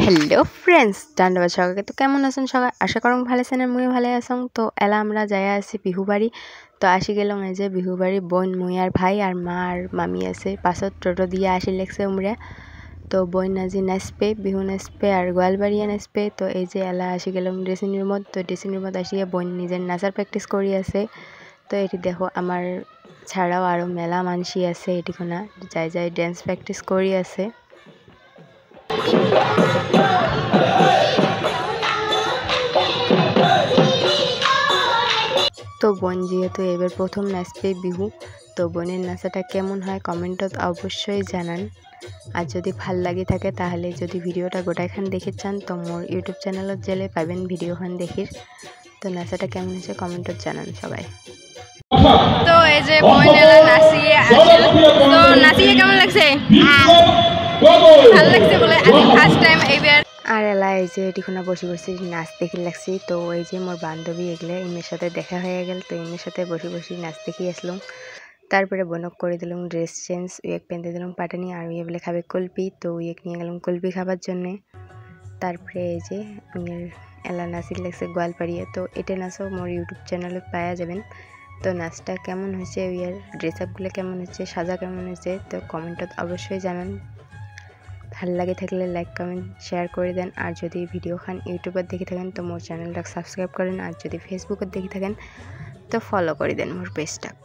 Hello friends ধন্যবাদ সবাইকে। তো কেমন আছেন সবাই? আশা করুন ভালো আছেন আর মুইও ভালো আছেন। তো এলা আমরা যাই আছি বিহু বাড়ি। তো আসি গেলাম এই যে বিহু বাড়ি বোন মুই আর ভাই আর মা আর মামি আছে পাছত টোটো দিয়ে আসি লেগছে উমরা। তো বোন আজি নাচবে বিহু নাচবে আর গোয়ালবাড়িয়া নাচবে। তো এই যে এলা আসি গেলাম ড্রেসিং রুমত। তো ড্রেসিং রুমত আসিয়া বোন নিজের নাচার প্র্যাকটিস করি আছে। তো এটি দেখো আমার ছাড়াও আরও মেলা মানসি আছে এটিখানা যাই যাই ড্যান্স প্র্যাকটিস করি আছে। তো বোন যেহেতু এবার প্রথম নাচবে বিহু, তো বোনের নাচাটা কেমন হয় কমেন্টত অবশ্যই জানান। আর যদি ভাল লাগি থাকে তাহলে যদি ভিডিওটা গোটাইখান দেখে চান তো মোর ইউটিউব চ্যানেলত গেলে পাবেন ভিডিওখান দেখির। তো নাচাটা কেমন হয়েছে কমেন্টত জানান সবাই। তো এই যে বোনেরা নাচিয়ে আসল, তো নাচিয়ে কেমন লাগছে? ভাল লাগছে বলে আজ ফার্স্ট টাইম এইবার। আর এলা এই যে এটিখানে বসে বসে নাচ দেখি লাগছি। তো এই যে মোর বান্ধবী এগুলো ইমের সাথে দেখা হয়ে গেল। তো ইমের সাথে বসে বসে নাচ দেখি আসলাম। তারপরে বনক করে দিলাম ড্রেস চেঞ্জ, উইক পেঁধে দিলাম পাটানি আর উইয়ে বলে খাবে কুলপি। তো উইক নিয়ে গেলাম কুলপি খাবার জন্যে। তারপরে এই যে এলা নাচি লাগছে গোয়ালপাড়িয়ে। তো এটা নাচও মোর ইউটিউব চ্যানেলে পাওয়া যাবেন। তো নাচটা কেমন হয়েছে, উইয়ার ড্রেস আপগুলো কেমন হয়েছে, সাজা কেমন হয়েছে তো কমেন্টত অবশ্যই জানান। ভাল লাগে থাকলে লাইক কমেন্ট শেয়ার করে দেন। আর যদি ভিডিওখান ইউটিউবত দেখে থাকেন তো মোর চ্যানেলটাক সাবস্ক্রাইব করেন। আর যদি ফেসবুকত দেখে থাকেন তো ফলো করে দেন মোর পেজটাক।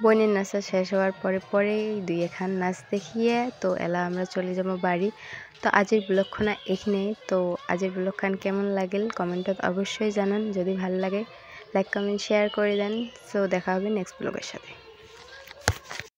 বোনের নাচা শেষ হওয়ার পরেই দুই এখান নাচ দেখিয়ে তো এলা আমরা চলে যাবো বাড়ি। তো আজের ব্লগখানা এখানে। তো আজের ব্লগখান কেমন লাগেল কমেন্টত অবশ্যই জানান। যদি ভাল লাগে লাইক কমেন্ট শেয়ার করে দেন। সো দেখা হবে নেক্সট ব্লগের সাথে।